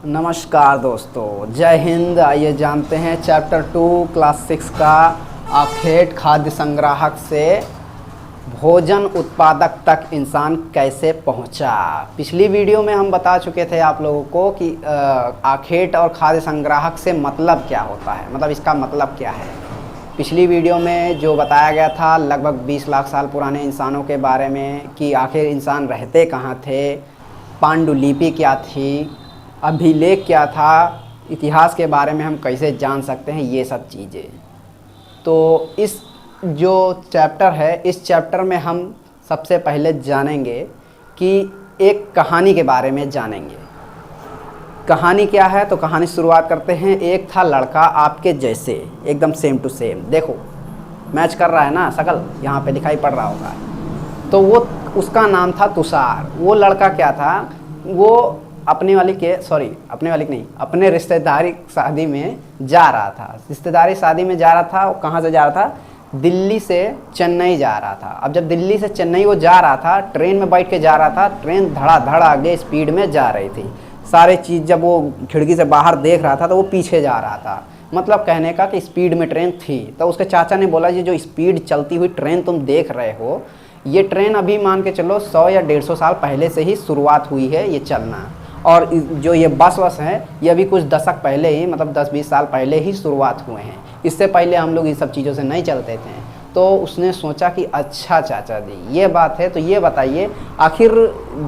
नमस्कार दोस्तों, जय हिंद। आइए जानते हैं चैप्टर 2 क्लास 6 का आखेट खाद्य संग्राहक से भोजन उत्पादक तक इंसान कैसे पहुंचा। पिछली वीडियो में हम बता चुके थे आप लोगों को कि आखेट और खाद्य संग्राहक से मतलब क्या होता है, मतलब इसका मतलब क्या है। पिछली वीडियो में जो बताया गया था लगभग 20 लाख साल पुराने इंसानों के बारे में कि आखिर इंसान रहते कहाँ थे, पांडुलिपि क्या थी, अभिलेख क्या था, इतिहास के बारे में हम कैसे जान सकते हैं, ये सब चीज़ें। तो इस जो चैप्टर है, इस चैप्टर में हम सबसे पहले जानेंगे कि एक कहानी के बारे में जानेंगे। कहानी क्या है, तो कहानी शुरुआत करते हैं। एक था लड़का आपके जैसे, एकदम सेम टू सेम। देखो मैच कर रहा है ना, शकल यहाँ पे दिखाई पड़ रहा होगा। तो वो उसका नाम था तुषार। वो लड़का क्या था, वो अपने रिश्तेदारी शादी में जा रहा था। रिश्तेदारी शादी में जा रहा था। वो कहाँ से जा रहा था? दिल्ली से चेन्नई जा रहा था। अब जब दिल्ली से चेन्नई वो जा रहा था, ट्रेन में बैठ के जा रहा था। ट्रेन धड़ाधड़ आगे स्पीड में जा रही थी। सारे चीज़ जब वो खिड़की से बाहर देख रहा था तो वो पीछे जा रहा था। मतलब कहने का कि स्पीड में ट्रेन थी। तो उसके चाचा ने बोला, ये जो स्पीड चलती हुई ट्रेन तुम देख रहे हो, ये ट्रेन अभी मान के चलो 100 या 150 साल पहले से ही शुरुआत हुई है ये चलना। और जो ये बस है, ये अभी कुछ दशक पहले ही, मतलब 10-20 साल पहले ही शुरुआत हुए हैं। इससे पहले हम लोग इन सब चीज़ों से नहीं चलते थे। तो उसने सोचा कि अच्छा चाचा जी ये बात है, तो ये बताइए आखिर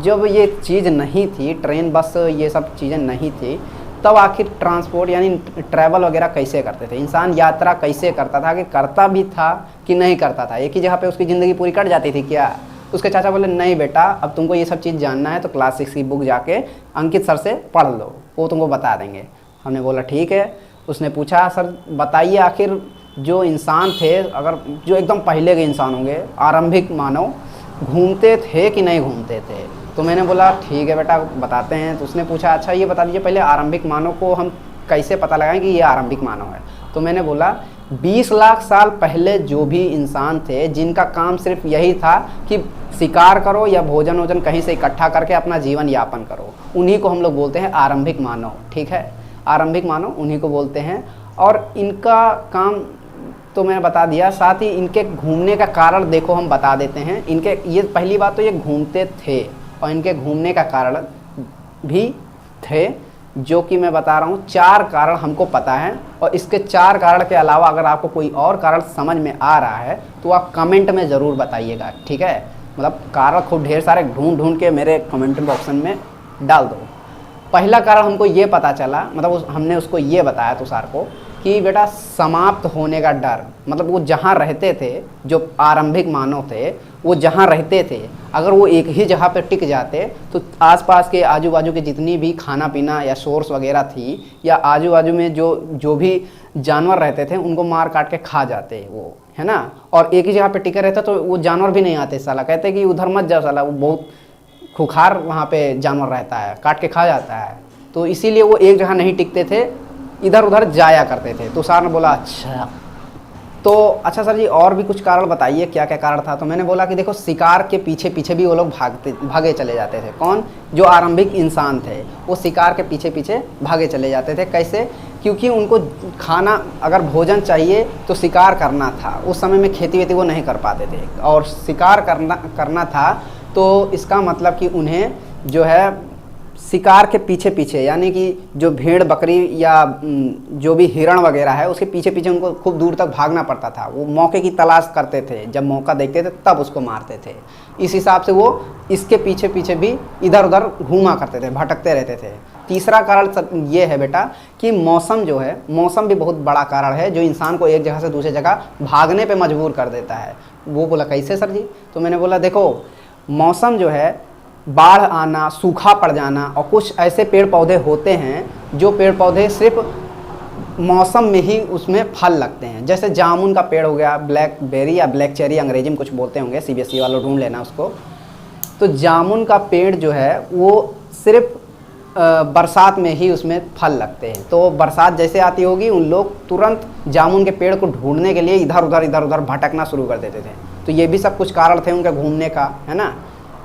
जब ये चीज़ नहीं थी, ट्रेन बस ये सब चीज़ें नहीं थी, तब आखिर ट्रांसपोर्ट यानी ट्रैवल वगैरह कैसे करते थे, इंसान यात्रा कैसे करता था, कि करता भी था कि नहीं करता था, एक ही जगह पे उसकी ज़िंदगी पूरी कट जाती थी क्या। उसके चाचा बोले, नहीं बेटा, अब तुमको ये सब चीज़ जानना है तो क्लास 6 की बुक जाके अंकित सर से पढ़ लो, वो तुमको बता देंगे। हमने बोला ठीक है। उसने पूछा, सर बताइए आखिर जो इंसान थे, अगर जो एकदम पहले के इंसान होंगे, आरंभिक मानव, घूमते थे कि नहीं घूमते थे। तो मैंने बोला ठीक है बेटा बताते हैं। तो उसने पूछा, अच्छा ये बता दीजिए पहले आरंभिक मानव को हम कैसे पता लगाएं कि ये आरंभिक मानव है। तो मैंने बोला 20 लाख साल पहले जो भी इंसान थे, जिनका काम सिर्फ यही था कि शिकार करो या भोजन वोजन कहीं से इकट्ठा करके अपना जीवन यापन करो, उन्हीं को हम लोग बोलते हैं आरंभिक मानव। ठीक है, आरंभिक मानव उन्हीं को बोलते हैं। और इनका काम तो मैंने बता दिया, साथ ही इनके घूमने का कारण देखो हम बता देते हैं। इनके ये पहली बात तो ये घूमते थे, और इनके घूमने का कारण भी थे, जो कि मैं बता रहा हूँ। 4 कारण हमको पता है, और इसके 4 कारण के अलावा अगर आपको कोई और कारण समझ में आ रहा है तो आप कमेंट में ज़रूर बताइएगा। ठीक है, मतलब कारण खूब ढेर सारे ढूंढ के मेरे कमेंट बॉक्स में डाल दो। पहला कारण हमको ये पता चला, मतलब हमने उसको ये बताया तुषार को कि बेटा समाप्त होने का डर, मतलब वो जहाँ रहते थे, जो आरंभिक मानव थे, वो जहाँ रहते थे, अगर वो एक ही जगह पे टिक जाते तो आसपास के आजू बाजू के जितनी भी खाना पीना या सोर्स वगैरह थी, या आजू बाजू में जो भी जानवर रहते थे, उनको मार काट के खा जाते वो, है ना। और एक ही जगह पे टिके रहता तो वो जानवर भी नहीं आते। साला कहते कि उधर मत जाओ, साला वो बहुत खुखार वहाँ पे जानवर रहता है, काट के खा जाता है। तो इसीलिए वो एक जगह नहीं टिकते थे, इधर उधर जाया करते थे। तुषार ने बोला अच्छा, तो अच्छा सर जी और भी कुछ कारण बताइए, क्या क्या कारण था। तो मैंने बोला कि देखो शिकार के पीछे पीछे भी वो लोग भागे चले जाते थे। कौन? जो आरंभिक इंसान थे, वो शिकार के पीछे पीछे भागे चले जाते थे। कैसे? क्योंकि उनको खाना, अगर भोजन चाहिए तो शिकार करना था। उस समय में खेती वेती वो नहीं कर पाते थे, और शिकार करना था, तो इसका मतलब कि उन्हें जो है शिकार के पीछे पीछे, यानी कि जो भेड़ बकरी या जो भी हिरण वगैरह है, उसके पीछे पीछे उनको खूब दूर तक भागना पड़ता था। वो मौके की तलाश करते थे, जब मौका देखते थे तब उसको मारते थे। इस हिसाब से वो इसके पीछे पीछे भी इधर उधर घूमा करते थे, भटकते रहते थे। तीसरा कारण ये है बेटा कि मौसम जो है, मौसम भी बहुत बड़ा कारण है, जो इंसान को एक जगह से दूसरी जगह भागने पर मजबूर कर देता है। वो बोला कैसे सर जी? तो मैंने बोला देखो मौसम जो है, बाढ़ आना, सूखा पड़ जाना, और कुछ ऐसे पेड़ पौधे होते हैं जो पेड़ पौधे सिर्फ मौसम में ही उसमें फल लगते हैं। जैसे जामुन का पेड़ हो गया, ब्लैकबेरी या ब्लैक चेरी अंग्रेजी में कुछ बोलते होंगे, CBSE वालों ढूंढ लेना उसको। तो जामुन का पेड़ जो है वो सिर्फ बरसात में ही उसमें फल लगते हैं। तो बरसात जैसे आती होगी, उन लोग तुरंत जामुन के पेड़ को ढूंढने के लिए इधर उधर भटकना शुरू कर देते थे। तो ये भी सब कुछ कारण थे उनके घूमने का, है ना।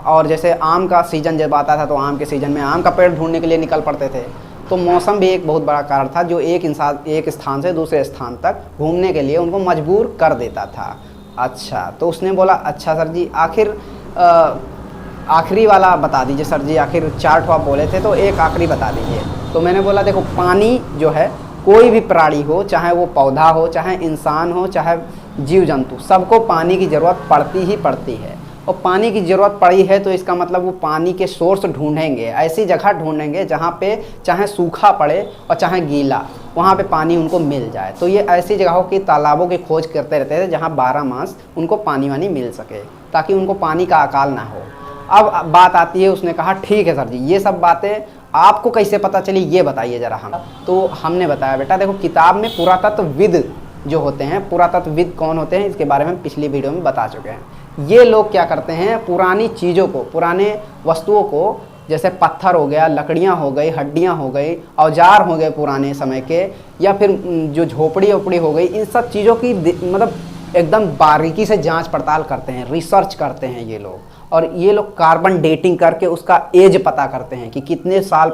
और जैसे आम का सीज़न जब आता था तो आम के सीज़न में आम का पेड़ ढूंढने के लिए निकल पड़ते थे। तो मौसम भी एक बहुत बड़ा कारण था जो एक इंसान एक स्थान से दूसरे स्थान तक घूमने के लिए उनको मजबूर कर देता था। अच्छा, तो उसने बोला अच्छा सर जी आखिरी वाला बता दीजिए सर जी, आखिर 4 ठो आप बोले थे तो एक आखिरी बता दीजिए। तो मैंने बोला देखो पानी जो है कोई भी प्राणी हो, चाहे वो पौधा हो, चाहे इंसान हो, चाहे जीव जंतु, सबको पानी की ज़रूरत पड़ती ही पड़ती है। और पानी की ज़रूरत पड़ी है तो इसका मतलब वो पानी के सोर्स ढूंढेंगे, ऐसी जगह ढूंढेंगे जहाँ पे चाहे सूखा पड़े और चाहे गीला, वहाँ पे पानी उनको मिल जाए। तो ये ऐसी जगहों की तालाबों की खोज करते रहते थे जहाँ 12 मास उनको पानी वानी मिल सके, ताकि उनको पानी का अकाल ना हो। अब बात आती है, उसने कहा ठीक है सर जी, ये सब बातें आपको कैसे पता चली ये बताइए ज़रा हम। तो हमने बताया बेटा देखो किताब में पुरातत्वविद जो होते हैं, पुरातत्वविद कौन होते हैं इसके बारे में पिछली वीडियो में बता चुके हैं। ये लोग क्या करते हैं, पुरानी चीज़ों को, पुराने वस्तुओं को, जैसे पत्थर हो गया, लकड़ियाँ हो गई, हड्डियाँ हो गई, औजार हो गए पुराने समय के, या फिर जो झोपड़ी ओपड़ी हो गई, इन सब चीज़ों की मतलब एकदम बारीकी से जांच पड़ताल करते हैं, रिसर्च करते हैं ये लोग। और ये लोग कार्बन डेटिंग करके उसका एज पता करते हैं कि कितने साल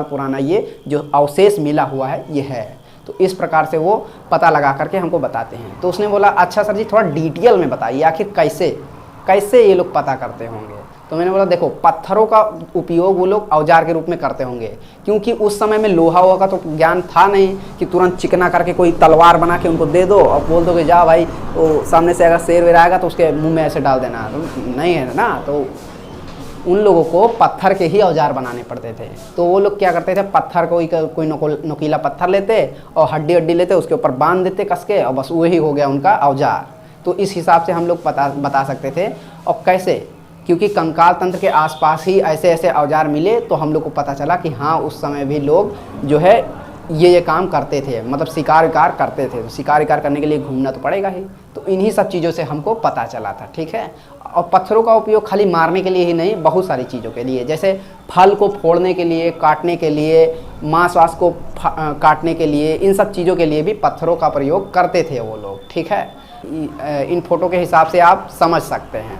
पुराना ये जो अवशेष मिला हुआ है ये है। तो इस प्रकार से वो पता लगा करके हमको बताते हैं। तो उसने बोला अच्छा सर जी थोड़ा डिटेल में बताइए आखिर कैसे ये लोग पता करते होंगे। तो मैंने बोला देखो पत्थरों का उपयोग वो लोग औजार के रूप में करते होंगे, क्योंकि उस समय में लोहा का तो ज्ञान था नहीं कि तुरंत चिकना करके कोई तलवार बना के उनको दे दो और बोल दो कि जा भाई वो सामने से अगर शेर वेर आएगा तो उसके मुंह में ऐसे डाल देना, तो नहीं है ना। तो उन लोगों को पत्थर के ही औजार बनाने पड़ते थे। तो वो लोग क्या करते थे, पत्थर को कोई नुकीला पत्थर लेते और हड्डी लेते, उसके ऊपर बांध देते कस के, और बस वही हो गया उनका औजार। तो इस हिसाब से हम लोग बता सकते थे। और कैसे, क्योंकि कंकाल तंत्र के आसपास ही ऐसे ऐसे औजार मिले, तो हम लोग को पता चला कि हाँ उस समय भी लोग जो है ये काम करते थे, मतलब शिकार विकार करते थे। तो शिकार विकार करने के लिए घूमना तो पड़ेगा ही, तो इन्हीं सब चीज़ों से हमको पता चला था। ठीक है। और पत्थरों का उपयोग खाली मारने के लिए ही नहीं, बहुत सारी चीज़ों के लिए, जैसे फल को फोड़ने के लिए, काटने के लिए, मांस वास को काटने के लिए, इन सब चीज़ों के लिए भी पत्थरों का प्रयोग करते थे वो लोग। ठीक है, इन फोटो के हिसाब से आप समझ सकते हैं।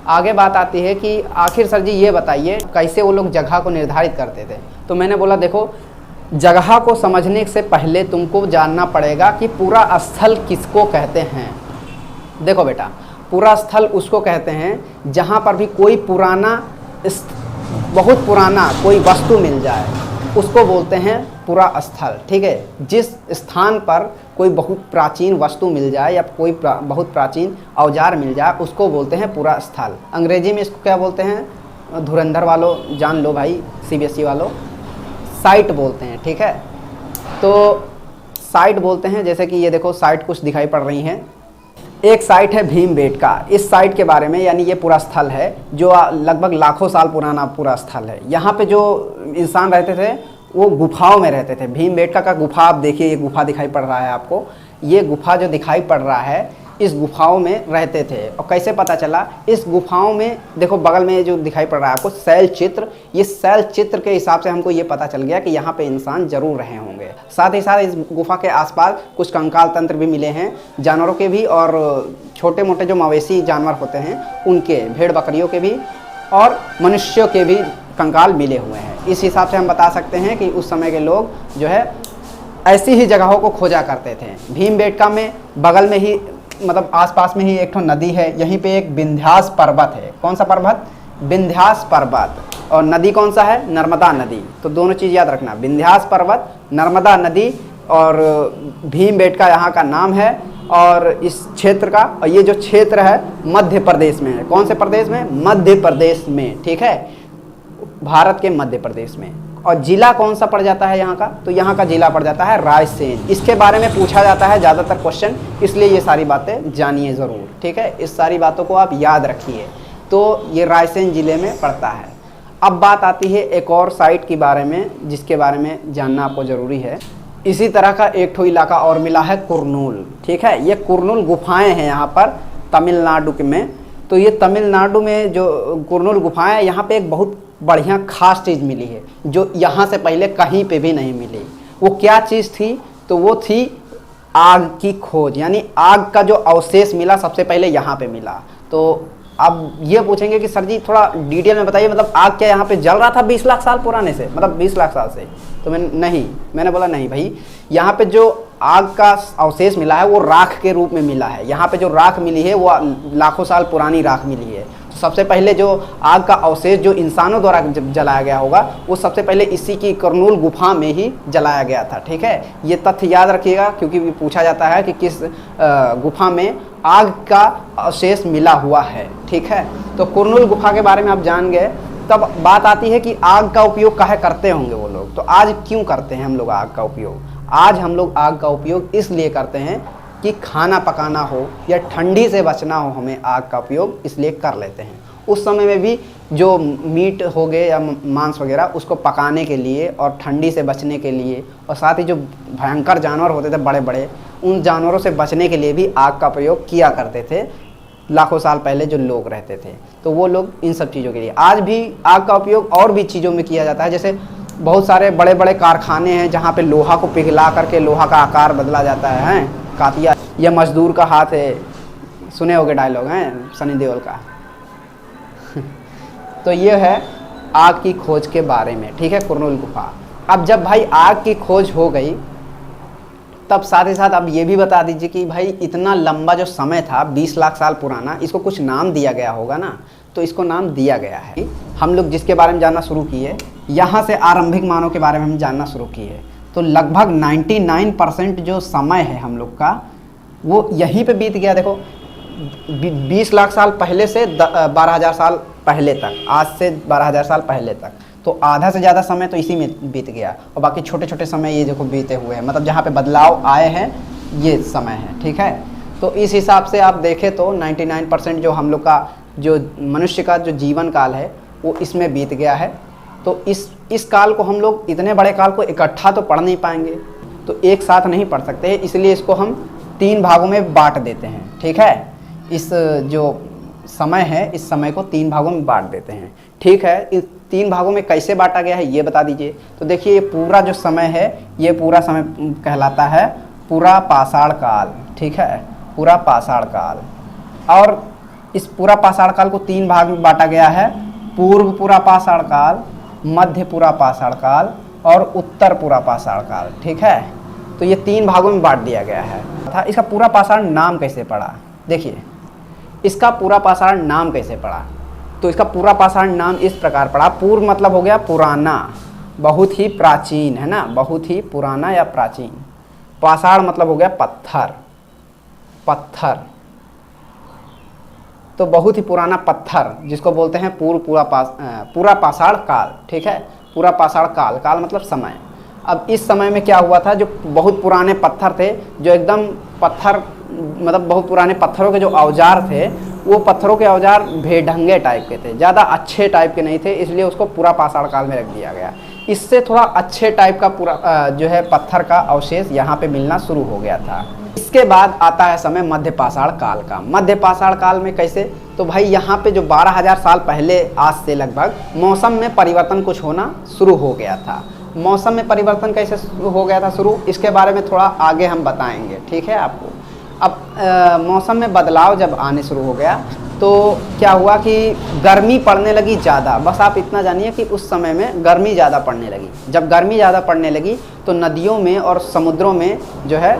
आगे बात आती है कि आखिर सर जी ये बताइए कैसे वो लोग जगह को निर्धारित करते थे। तो मैंने बोला देखो जगह को समझने से पहले तुमको जानना पड़ेगा कि पूरा स्थल किसको कहते हैं। देखो बेटा पूरा स्थल उसको कहते हैं जहाँ पर भी कोई बहुत पुराना कोई वस्तु मिल जाए, उसको बोलते हैं पूरा स्थल। ठीक है, जिस स्थान पर कोई बहुत प्राचीन वस्तु मिल जाए या कोई बहुत प्राचीन औजार मिल जाए, उसको बोलते हैं पूरा स्थल। अंग्रेजी में इसको क्या बोलते हैं, धुरंधर वालों जान लो भाई, CBSE वालों, साइट बोलते हैं। ठीक है, तो साइट बोलते हैं। जैसे कि ये देखो साइट कुछ दिखाई पड़ रही हैं। एक साइट है भीमबेटका। इस साइट के बारे में, यानी ये पूरा स्थल है जो लगभग लाखों साल पुराना पूरा स्थल है। यहाँ पे जो इंसान रहते थे वो गुफाओं में रहते थे। भीमबेटका का गुफा आप देखिए, ये गुफा दिखाई पड़ रहा है आपको, ये गुफा जो दिखाई पड़ रहा है इस गुफाओं में रहते थे। और कैसे पता चला, इस गुफाओं में देखो बगल में जो दिखाई पड़ रहा है आपको शैल चित्र, ये शैल चित्र के हिसाब से हमको ये पता चल गया कि यहाँ पे इंसान जरूर रहे होंगे। साथ ही साथ इस गुफा के आसपास कुछ कंकाल तंत्र भी मिले हैं, जानवरों के भी और छोटे मोटे जो मवेशी जानवर होते हैं उनके, भेड़ बकरियों के भी और मनुष्यों के भी कंकाल मिले हुए हैं। इस हिसाब से हम बता सकते हैं कि उस समय के लोग जो है ऐसी ही जगहों को खोजा करते थे। भीमबेटका में बगल में ही, मतलब आसपास में ही एक नदी है, यहीं पे एक विंध्यास पर्वत है। कौन सा पर्वत, विंध्यास पर्वत। और नदी कौन सा है, नर्मदा नदी। तो दोनों चीज़ याद रखना, विंध्यास पर्वत, नर्मदा नदी, और भीमबेटका यहाँ का नाम है। और इस क्षेत्र का, और ये जो क्षेत्र है मध्य प्रदेश में है। कौन से प्रदेश में, मध्य प्रदेश में। ठीक है, भारत के मध्य प्रदेश में। और जिला कौन सा पड़ जाता है यहाँ का, तो यहाँ का जिला पड़ जाता है रायसेन। इसके बारे में पूछा जाता है ज़्यादातर क्वेश्चन, इसलिए ये सारी बातें जानिए ज़रूर। ठीक है, इस सारी बातों को आप याद रखिए। तो ये रायसेन ज़िले में पड़ता है। अब बात आती है एक और साइट के बारे में, जिसके बारे में जानना आपको ज़रूरी है। इसी तरह का एक ठो इलाका और मिला है, कुरनूल। ठीक है, ये कुरनूल गुफाएँ हैं यहाँ पर तमिलनाडु में। तो ये तमिलनाडु में जो कुरनूल गुफाएँ हैं, यहाँ पर एक बहुत बढ़िया खास चीज़ मिली है जो यहाँ से पहले कहीं पे भी नहीं मिली। वो क्या चीज़ थी, तो वो थी आग की खोज, यानी आग का जो अवशेष मिला सबसे पहले यहाँ पे मिला। तो अब ये पूछेंगे कि सर जी थोड़ा डिटेल में बताइए, मतलब आग क्या यहाँ पे जल रहा था 20 लाख साल पुराने से, मतलब 20 लाख साल से? तो मैंने बोला नहीं भाई, यहाँ पे जो आग का अवशेष मिला है वो राख के रूप में मिला है। यहाँ पे जो राख मिली है वो लाखों साल पुरानी राख मिली है। तो सबसे पहले जो आग का अवशेष जो इंसानों द्वारा जलाया गया होगा वो सबसे पहले इसी की कर्नूल गुफा में ही जलाया गया था। ठीक है, ये तथ्य याद रखिएगा, क्योंकि पूछा जाता है कि किस गुफा में आग का अवशेष मिला हुआ है। ठीक है, तो कुरनूल गुफा के बारे में आप जान गए। तब बात आती है कि आग का उपयोग काहे करते होंगे वो लोग। तो आज क्यों करते हैं हम लोग आग का उपयोग? आज हम लोग आग का उपयोग इसलिए करते हैं कि खाना पकाना हो या ठंडी से बचना हो, हमें आग का उपयोग इसलिए कर लेते हैं। उस समय में भी जो मीट हो गए या मांस वगैरह उसको पकाने के लिए और ठंडी से बचने के लिए, और साथ ही जो भयंकर जानवर होते थे बड़े बड़े, उन जानवरों से बचने के लिए भी आग का प्रयोग किया करते थे लाखों साल पहले जो लोग रहते थे। तो वो लोग इन सब चीज़ों के लिए, आज भी आग का उपयोग और भी चीज़ों में किया जाता है। जैसे बहुत सारे बड़े बड़े कारखाने हैं जहाँ पे लोहा को पिघला करके लोहा का आकार बदला जाता है। कातिया या मजदूर का हाथ है, सुने होंगे डायलॉग हैं सनी देओल का। तो ये है आग की खोज के बारे में। ठीक है, कुरनूल गुफा। अब जब भाई आग की खोज हो गई, तब साथ ही साथ अब ये भी बता दीजिए कि भाई इतना लंबा जो समय था 20 लाख साल पुराना, इसको कुछ नाम दिया गया होगा ना। तो इसको नाम दिया गया है, हम लोग जिसके बारे में जानना शुरू किए, यहाँ से आरंभिक मानव के बारे में हम जानना शुरू किए। तो लगभग 99% जो समय है हम लोग का वो यहीं पे बीत गया। देखो 20 लाख साल पहले से 12,000 साल पहले तक, आज से 12,000 साल पहले तक, तो आधा से ज़्यादा समय तो इसी में बीत गया। और बाकी छोटे छोटे समय ये देखो बीते हुए हैं, मतलब जहाँ पे बदलाव आए हैं ये समय है। ठीक है, तो इस हिसाब से आप देखें तो 99% जो हम लोग का जो मनुष्य का जो जीवन काल है वो इसमें बीत गया है। तो इस काल को हम लोग, इतने बड़े काल को इकट्ठा तो पढ़ नहीं पाएंगे, तो एक साथ नहीं पढ़ सकते, इसलिए इसको हम 3 भागों में बांट देते हैं। ठीक है, इस जो समय है इस समय को 3 भागों में बांट देते हैं। ठीक है, इस 3 भागों में कैसे बांटा गया है ये बता दीजिए। तो देखिए ये पूरा जो समय है ये पूरा समय कहलाता है पूरा पाषाण काल। ठीक है, पूरा पाषाण काल। और इस पूरा पाषाण काल को 3 भाग में बांटा गया है, पूर्व पूरा पाषाण काल, मध्य पूरा पाषाण काल और उत्तर पूरा पाषाण काल। ठीक है, तो ये 3 भागों में बांट दिया गया है। इसका पूरा पाषाण नाम कैसे पड़ा? देखिए इसका पूरा पाषाण नाम कैसे पड़ा, तो इसका पूरा पाषाण नाम इस प्रकार पड़ा। पूर्व मतलब हो गया पुराना, बहुत ही प्राचीन, है ना, बहुत ही पुराना या प्राचीन। पाषाण मतलब हो गया पत्थर, पत्थर, तो बहुत ही पुराना पत्थर जिसको बोलते हैं पूरा पाषाण काल। ठीक है, पूरा पाषाण काल, काल मतलब समय। अब इस समय में क्या हुआ था, जो बहुत पुराने पत्थर थे, जो एकदम पत्थर मतलब बहुत पुराने पत्थरों के जो औजार थे वो पत्थरों के औजार भेढंगे टाइप के थे, ज़्यादा अच्छे टाइप के नहीं थे, इसलिए उसको पूरा पाषाण काल में रख दिया गया। इससे थोड़ा अच्छे टाइप का पूरा जो है पत्थर का अवशेष यहाँ पे मिलना शुरू हो गया था। इसके बाद आता है समय मध्य पाषाण काल का। मध्य पाषाण काल में कैसे, तो भाई यहाँ पे जो 12,000 साल पहले आज से लगभग मौसम में परिवर्तन कुछ होना शुरू हो गया था। मौसम में परिवर्तन कैसे हो गया था शुरू, इसके बारे में थोड़ा आगे हम बताएंगे। ठीक है आपको। अब मौसम में बदलाव जब आने शुरू हो गया तो क्या हुआ कि गर्मी पड़ने लगी ज़्यादा। बस आप इतना जानिए कि उस समय में गर्मी ज़्यादा पड़ने लगी। जब गर्मी ज़्यादा पड़ने लगी तो नदियों में और समुद्रों में जो है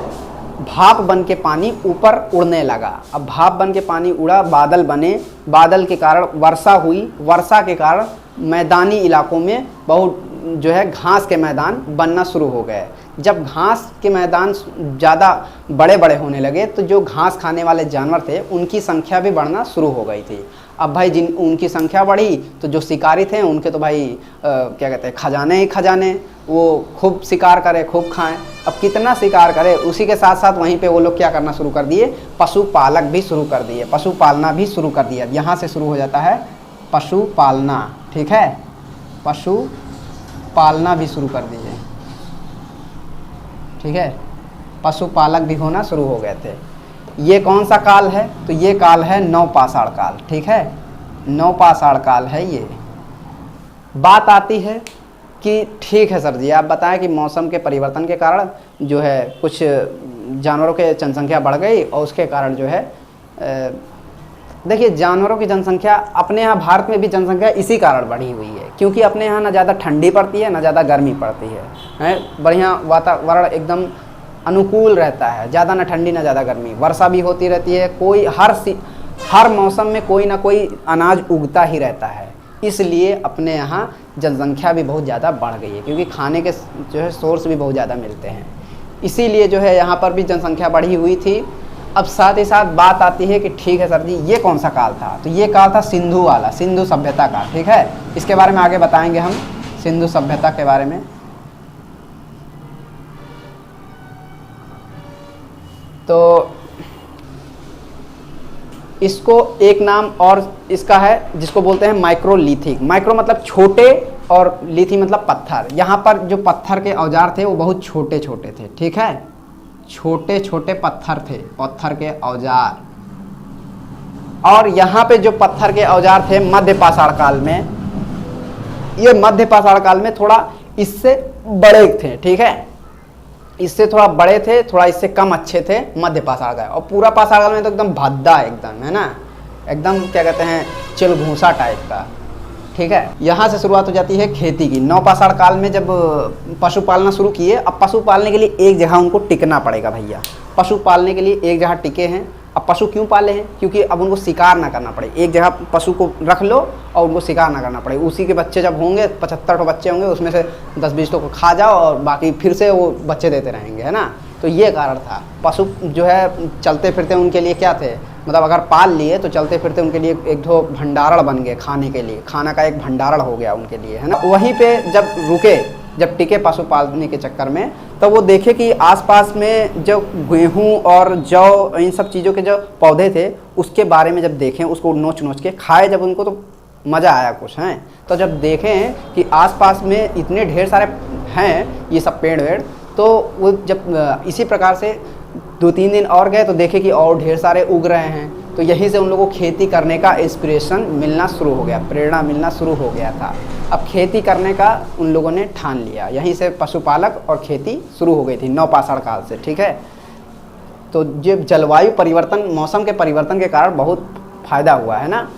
भाप बन के पानी ऊपर उड़ने लगा। अब भाप बन के पानी उड़ा, बादल बने, बादल के कारण वर्षा हुई, वर्षा के कारण मैदानी इलाकों में बहुत जो है घास के मैदान बनना शुरू हो गए। जब घास के मैदान ज़्यादा बड़े बड़े होने लगे तो जो घास खाने वाले जानवर थे उनकी संख्या भी बढ़ना शुरू हो गई थी। अब भाई जिन उनकी संख्या बढ़ी तो जो शिकारी थे उनके तो भाई क्या कहते हैं खजाने ही खजाने, वो खूब शिकार करे, खूब खाएं। अब कितना शिकार करे, उसी के साथ साथ वहीं पे वो लोग क्या करना शुरू कर दिए, पशुपालक भी शुरू कर दिए, पशुपालना भी शुरू कर दिया। यहाँ से शुरू हो जाता है पशुपालना। ठीक है, पशु पालना भी शुरू कर दीजिए। ठीक है, पशुपालक भी होना शुरू हो गए थे। ये कौन सा काल है, तो ये काल है नवपाषाण काल। ठीक है, नवपाषाण काल है ये। बात आती है कि ठीक है सर जी आप बताएं कि मौसम के परिवर्तन के कारण जो है कुछ जानवरों के जनसंख्या बढ़ गई और उसके कारण जो है देखिए जानवरों की जनसंख्या अपने यहाँ भारत में भी जनसंख्या इसी कारण बढ़ी हुई है, क्योंकि अपने यहाँ ना ज़्यादा ठंडी पड़ती है ना ज़्यादा गर्मी पड़ती है बढ़िया वातावरण एकदम अनुकूल रहता है, ज़्यादा ना ठंडी ना ज़्यादा गर्मी, वर्षा भी होती रहती है, कोई हर मौसम में कोई ना कोई अनाज उगता ही रहता है। इसलिए अपने यहाँ जनसंख्या भी बहुत ज़्यादा बढ़ गई है, क्योंकि खाने के जो है सोर्स भी बहुत ज़्यादा मिलते हैं, इसीलिए जो है यहाँ पर भी जनसंख्या बढ़ी हुई थी। अब साथ ही साथ बात आती है कि ठीक है सर जी ये कौन सा काल था, तो ये काल था सिंधु वाला, सिंधु सभ्यता का। ठीक है, इसके बारे में आगे बताएंगे हम सिंधु सभ्यता के बारे में। तो इसको एक नाम और इसका है जिसको बोलते हैं माइक्रोलिथिक। माइक्रो मतलब छोटे और लिथी मतलब पत्थर। यहाँ पर जो पत्थर के औजार थे वो बहुत छोटे छोटे थे। ठीक है, छोटे छोटे पत्थर थे, पत्थर के औजार। और यहाँ पे जो पत्थर के औजार थे मध्य पाषाण काल में, ये मध्य पाषाण काल में थोड़ा इससे बड़े थे। ठीक है, इससे थोड़ा बड़े थे, थोड़ा इससे कम अच्छे थे मध्य पाषाण काल। और पूरा पाषाण काल में तो एकदम भद्दा एकदम, है ना, एकदम क्या कहते हैं चिलघूसा टाइप का। ठीक है, यहाँ से शुरुआत हो जाती है खेती की। नवपाषाण काल में जब पशु पालना शुरू किए, अब पशु पालने के लिए एक जगह उनको टिकना पड़ेगा भैया। पशु पालने के लिए एक जगह टिके हैं। अब पशु क्यों पाले हैं, क्योंकि अब उनको शिकार ना करना पड़े। एक जगह पशु को रख लो और उनको शिकार ना करना पड़े। उसी के बच्चे जब होंगे 75 बच्चे होंगे, उसमें से 10-20 को खा जाओ और बाकी फिर से वो बच्चे देते रहेंगे, है ना। तो ये कारण था। पशु जो है चलते फिरते उनके लिए क्या थे, मतलब अगर पाल लिए तो चलते फिरते उनके लिए एक दो भंडारण बन गए, खाने के लिए, खाना का एक भंडारण हो गया उनके लिए, है ना। वहीं पे जब रुके, जब टिके पशु पालने के चक्कर में, तो वो देखे कि आसपास में जो गेहूं और जौ इन सब चीज़ों के जो पौधे थे उसके बारे में जब देखें, उसको नोच नोच के खाए जब उनको, तो मज़ा आया कुछ, हैं। तो जब देखें कि आसपास में इतने ढेर सारे हैं ये सब पेड़ वेड़, तो वो जब इसी प्रकार से 2-3 दिन और गए तो देखे कि और ढेर सारे उग रहे हैं। तो यहीं से उन लोगों को खेती करने का इंस्पिरेशन मिलना शुरू हो गया, प्रेरणा मिलना शुरू हो गया था। अब खेती करने का उन लोगों ने ठान लिया, यहीं से पशुपालक और खेती शुरू हो गई थी नवपाषाण काल से। ठीक है, तो जो जलवायु परिवर्तन, मौसम के परिवर्तन के कारण बहुत फ़ायदा हुआ, है ना।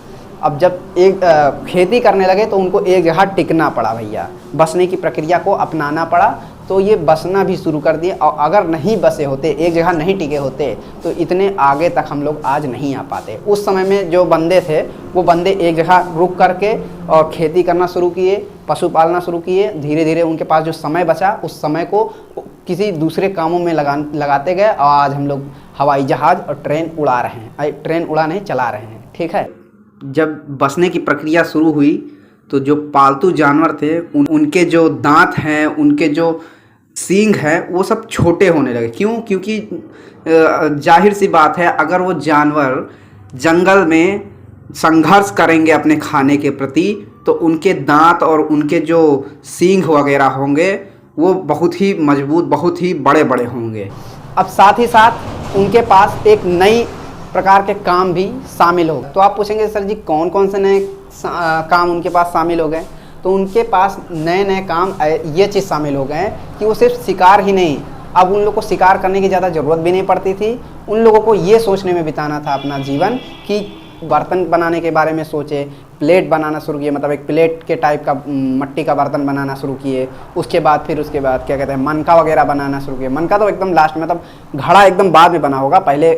अब जब एक खेती करने लगे तो उनको एक जगह टिकना पड़ा भैया, बसने की प्रक्रिया को अपनाना पड़ा। तो ये बसना भी शुरू कर दिए, और अगर नहीं बसे होते, एक जगह नहीं टिके होते, तो इतने आगे तक हम लोग आज नहीं आ पाते। उस समय में जो बंदे थे वो बंदे एक जगह रुक करके और खेती करना शुरू किए, पशु पालना शुरू किए। धीरे धीरे उनके पास जो समय बचा उस समय को किसी दूसरे कामों में लगाते गए, और आज हम लोग हवाई जहाज़ और ट्रेन उड़ा रहे हैं, ट्रेन उड़ा नहीं चला रहे हैं। ठीक है, जब बसने की प्रक्रिया शुरू हुई तो जो पालतू जानवर थे उनके जो दांत हैं, उनके जो सींग है, वो सब छोटे होने लगे। क्यों? क्योंकि जाहिर सी बात है, अगर वो जानवर जंगल में संघर्ष करेंगे अपने खाने के प्रति, तो उनके दांत और उनके जो सींग वगैरह होंगे वो बहुत ही मजबूत, बहुत ही बड़े बड़े होंगे। अब साथ ही साथ उनके पास एक नई प्रकार के काम भी शामिल हो गए। तो आप पूछेंगे सर जी कौन कौन से नए काम उनके पास शामिल हो गए? तो उनके पास नए नए काम ये चीज़ शामिल हो गए हैं कि वो सिर्फ शिकार ही नहीं, अब उन लोगों को शिकार करने की ज़्यादा ज़रूरत भी नहीं पड़ती थी। उन लोगों को ये सोचने में बिताना था अपना जीवन कि बर्तन बनाने के बारे में सोचे, प्लेट बनाना शुरू किए, मतलब एक प्लेट के टाइप का मिट्टी का बर्तन बनाना शुरू किए। उसके बाद क्या कहते हैं, मनका वगैरह बनाना शुरू किए। मनका तो एकदम लास्ट में, मतलब घड़ा एकदम बाद में बना होगा, पहले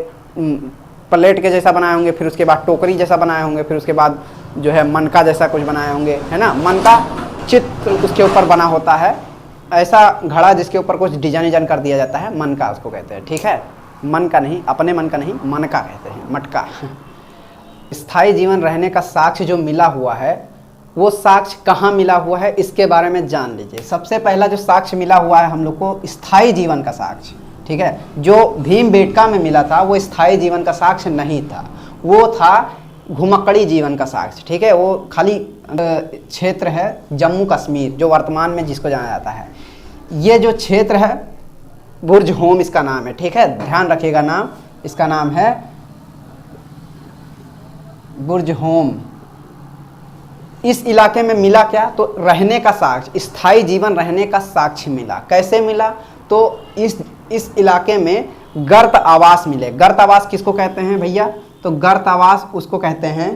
प्लेट के जैसा बनाए होंगे, फिर उसके बाद टोकरी जैसा बनाए होंगे, फिर उसके बाद जो है मनका जैसा कुछ बनाए होंगे, है ना। मनका चित्र उसके ऊपर बना होता है, ऐसा घड़ा जिसके ऊपर कुछ डिजाइन कर दिया जाता है, मनका उसको कहते हैं। ठीक है, मन का नहीं, अपने मन का नहीं, मनका कहते हैं, मटका। स्थायी जीवन रहने का साक्ष्य जो मिला हुआ है, वो साक्ष्य कहाँ मिला हुआ है इसके बारे में जान लीजिए। सबसे पहला जो साक्ष्य मिला हुआ है हम लोग को, स्थायी जीवन का साक्ष्य। ठीक है, जो भीमबेटका में मिला था वो स्थायी जीवन का साक्ष्य नहीं था, वो था घुमक्कड़ी जीवन का साक्ष्य। ठीक है, वो खाली क्षेत्र है जम्मू कश्मीर, जो वर्तमान में जिसको जाना जाता है। ये जो क्षेत्र है बुर्ज होम इसका नाम है। ठीक है, ध्यान रखिएगा नाम, इसका नाम है बुर्ज होम। इस इलाके में मिला क्या? तो रहने का साक्ष्य, स्थायी जीवन रहने का साक्ष्य मिला। कैसे मिला? तो इस इलाके में गर्त आवास मिले। गर्त आवास किसको कहते हैं भैया? तो तो गर्तावास उसको कहते हैं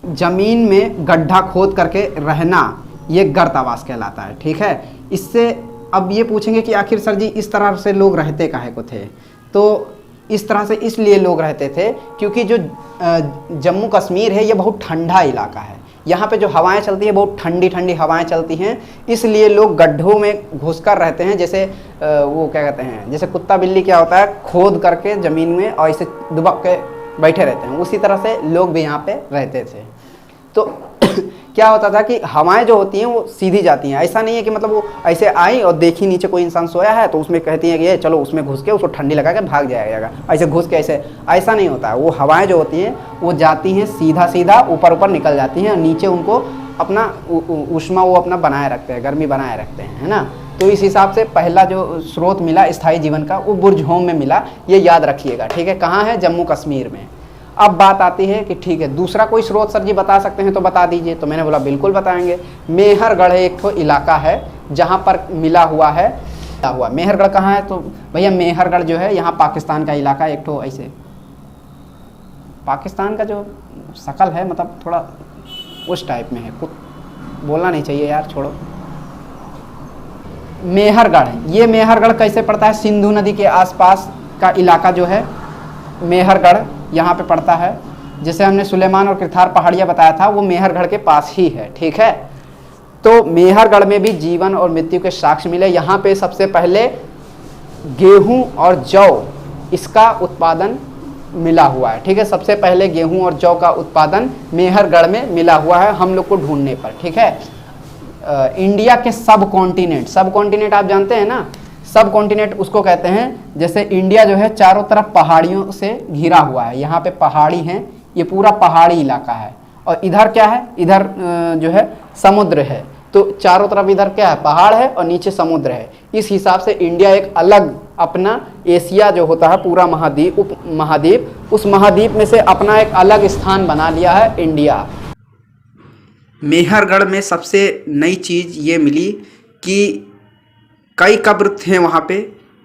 ज़मीन में गड्ढा खोद करके रहना, ये गर्तावास कहलाता है। ठीक है, इससे अब ये पूछेंगे कि आखिर सर जी इस तरह से लोग रहते काहे को थे? तो इस तरह से इसलिए लोग रहते थे क्योंकि जो जम्मू कश्मीर है ये बहुत ठंडा इलाका है, यहाँ पे जो हवाएं चलती हैं बहुत ठंडी ठंडी हवाएं चलती हैं, इसलिए लोग गड्ढों में घुसकर रहते हैं। जैसे वो क्या कहते हैं, जैसे कुत्ता बिल्ली क्या होता है, खोद करके ज़मीन में और ऐसे दुबक के बैठे रहते हैं, उसी तरह से लोग भी यहाँ पे रहते थे। तो क्या होता था कि हवाएं जो होती हैं वो सीधी जाती हैं, ऐसा नहीं है कि मतलब वो ऐसे आई और देखी नीचे कोई इंसान सोया है तो उसमें कहती हैं कि ये चलो उसमें घुस के उसको ठंडी लगा के भाग जाएगा, ऐसे घुस के ऐसा नहीं होता है। वो हवाएं जो होती हैं वो जाती हैं सीधा सीधा ऊपर ऊपर निकल जाती हैं और नीचे उनको अपना ऊष्मा वो अपना बनाए रखते हैं, गर्मी बनाए रखते हैं, है ना। तो इस हिसाब से पहला जो स्रोत मिला स्थायी जीवन का वो बुर्ज होम में मिला, ये याद रखिएगा। ठीक है, कहाँ है? जम्मू कश्मीर में। अब बात आती है कि ठीक है दूसरा कोई स्रोत सर जी बता सकते हैं तो बता दीजिए। तो मैंने बोला बिल्कुल बताएंगे। मेहरगढ़ एक ठो इलाका है जहाँ पर मिला हुआ है। मेहरगढ़ कहाँ है? तो भैया मेहरगढ़ जो है यहाँ पाकिस्तान का इलाका, एक ठो ऐसे पाकिस्तान का जो शकल है मतलब थोड़ा उस टाइप में है, कुछ बोलना नहीं चाहिए यार, छोड़ो। मेहरगढ़, ये मेहरगढ़ कैसे पड़ता है? सिंधु नदी के आसपास का इलाका जो है मेहरगढ़ यहाँ पे पड़ता है। जैसे हमने सुलेमान और किरथार पहाड़ियाँ बताया था वो मेहरगढ़ के पास ही है। ठीक है, तो मेहरगढ़ में भी जीवन और मृत्यु के साक्ष्य मिले। यहाँ पे सबसे पहले गेहूं और जौ इसका उत्पादन मिला हुआ है। ठीक है, सबसे पहले गेहूं और जौ का उत्पादन मेहरगढ़ में मिला हुआ है हम लोग को ढूंढने पर। ठीक है, इंडिया के सब कॉन्टिनेंट आप जानते हैं ना, सब कॉन्टिनेंट उसको कहते हैं। जैसे इंडिया जो है चारों तरफ पहाड़ियों से घिरा हुआ है, यहाँ पे पहाड़ी हैं, ये पूरा पहाड़ी इलाका है। और इधर क्या है? इधर जो है समुद्र है। तो चारों तरफ इधर क्या है? पहाड़ है और नीचे समुद्र है। इस हिसाब से इंडिया एक अलग अपना एशिया जो होता है पूरा महाद्वीप, उप महाद्वीप, उस महाद्वीप में से अपना एक अलग स्थान बना लिया है इंडिया। मेहरगढ़ में सबसे नई चीज़ ये मिली कि कई कब्र थे वहाँ पे।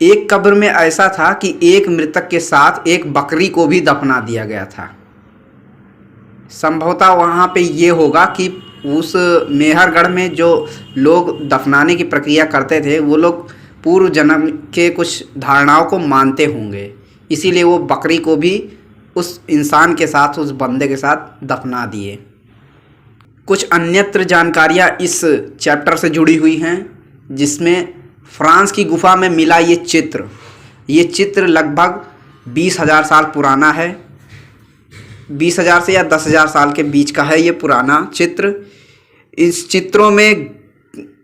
एक कब्र में ऐसा था कि एक मृतक के साथ एक बकरी को भी दफना दिया गया था। संभवतः वहाँ पे ये होगा कि उस मेहरगढ़ में जो लोग दफनाने की प्रक्रिया करते थे वो लोग पूर्व जन्म के कुछ धारणाओं को मानते होंगे, इसीलिए वो बकरी को भी उस इंसान के साथ, उस बंदे के साथ दफना दिए। कुछ अन्यत्र जानकारियाँ इस चैप्टर से जुड़ी हुई हैं, जिसमें फ्रांस की गुफा में मिला ये चित्र लगभग 20,000 साल पुराना है। 20,000 से या 10,000 साल के बीच का है ये पुराना चित्र। इस चित्रों में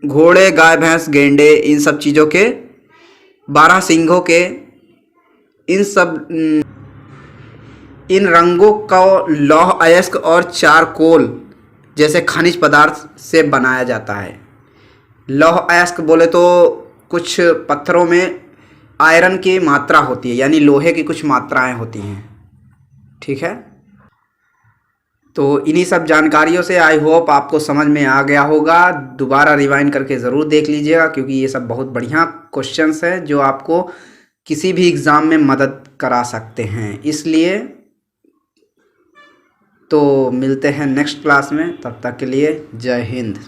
घोड़े, गाय, भैंस, गेंडे, इन सब चीज़ों के, 12 सिंहों के, इन रंगों का लौह अयस्क और चारकोल जैसे खनिज पदार्थ से बनाया जाता है। लौह अयस्क बोले तो कुछ पत्थरों में आयरन की मात्रा होती है, यानी लोहे की कुछ मात्राएं होती हैं। ठीक है, तो इन्हीं सब जानकारियों से आई होप आपको समझ में आ गया होगा। दोबारा रिवाइंड करके ज़रूर देख लीजिएगा, क्योंकि ये सब बहुत बढ़िया क्वेश्चंस हैं जो आपको किसी भी एग्ज़ाम में मदद करा सकते हैं। इसलिए तो मिलते हैं नेक्स्ट क्लास में, तब तक के लिए जय हिंद।